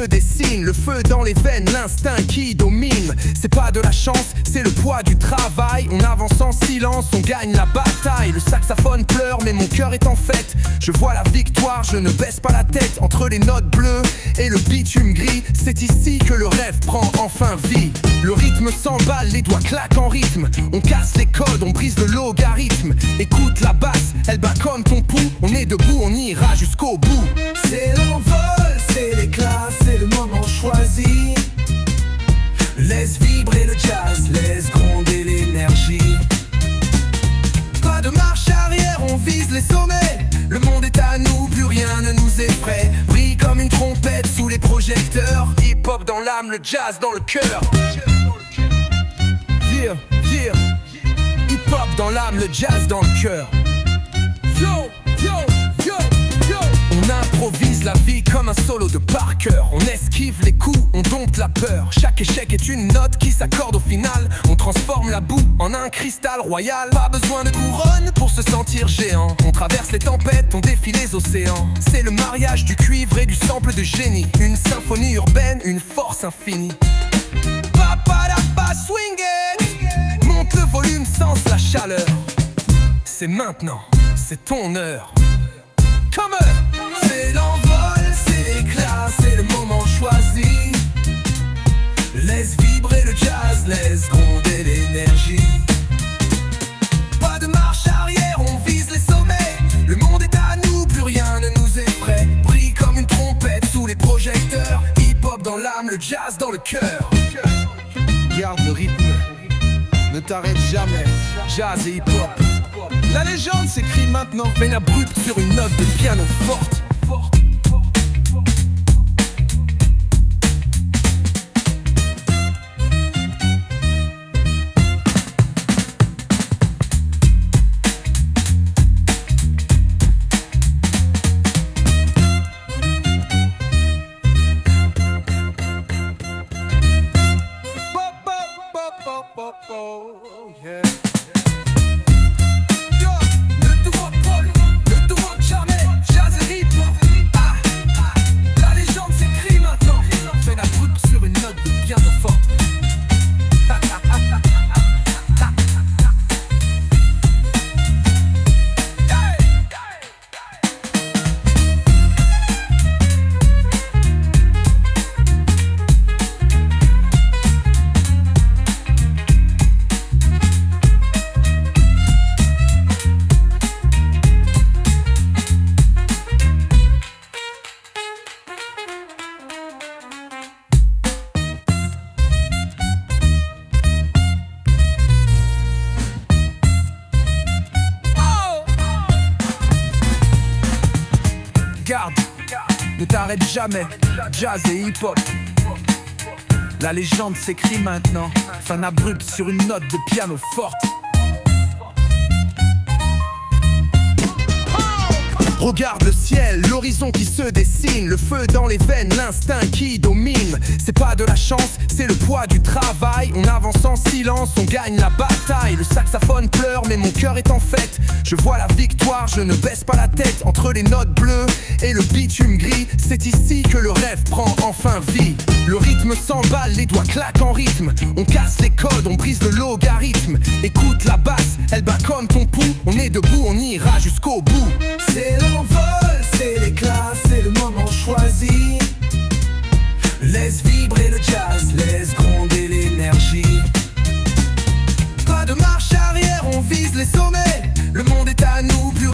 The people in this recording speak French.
dessine, le feu dans les veines, l'instinct qui domine. C'est pas de la chance, c'est le poids du travail. On avance en silence, on gagne la bataille. Le saxophone pleure mais mon cœur est en fête. Je vois la victoire, je ne baisse pas la tête. Entre les notes bleues et le bitume gris, c'est ici que le rêve prend enfin vie. Le rythme s'emballe, les doigts claquent en rythme. On casse les codes, on brise le logarithme. Écoute la basse, elle bat comme ton pouls. On est debout, on ira jusqu'au bout. C'est l'envol, c'est l'éclat, c'est le moment choisi. Laisse vibrer le jazz, laisse gronder l'énergie. Pas de marche arrière, on vise les sommets. Le monde est à nous, plus rien ne nous effraie. Brille comme une trompette sous les projecteurs. Hip-hop dans l'âme, le jazz dans le cœur. Yeah, yeah. Hip-hop dans l'âme, le jazz dans le cœur. Yo, yo, yo, yo. On improvise la vie comme un solo de Parker. On esquive les coups, on dompte la peur. Chaque échec est une note qui s'accorde au final. On transforme la boue en un cristal royal. Pas besoin de couronne pour se sentir géant. On traverse les tempêtes, on défie les océans. C'est le mariage du cuivre et du sample de génie. Une symphonie urbaine, une force infinie. Papadapa swinging. Monte le volume, sens la chaleur. C'est maintenant, c'est ton heure. Comme c'est l'envol, c'est l'éclat, c'est le moment choisi. Laisse vibrer le jazz, laisse gronder l'énergie. Pas de marche arrière, on vise les sommets. Le monde est à nous, plus rien ne nous effraie. Brille comme une trompette sous les projecteurs. Hip-hop dans l'âme, le jazz dans le cœur. Garde le rythme, ne t'arrête jamais. Jazz et hip-hop. La légende s'écrit maintenant. Peine abrupte sur une note de piano forte. Yeah. Garde, ne t'arrête jamais, jazz et hip-hop. La légende s'écrit maintenant, fin abrupte sur une note de piano forte. Regarde le ciel, l'horizon qui se dessine. Le feu dans les veines, l'instinct qui domine. C'est pas de la chance, c'est le poids du travail. On avance en silence, on gagne la bataille. Le saxophone pleure mais mon cœur est en fête. Je vois la victoire, je ne baisse pas la tête. Entre les notes bleues et le bitume gris, c'est ici que le rêve prend enfin vie. Le rythme s'emballe, les doigts claquent en rythme. On casse les codes, on brise le logarithme. Écoute la basse, elle bat comme ton pouls. On est debout, on ira jusqu'au bout. C'est l'envol, c'est l'éclat, c'est le moment choisi.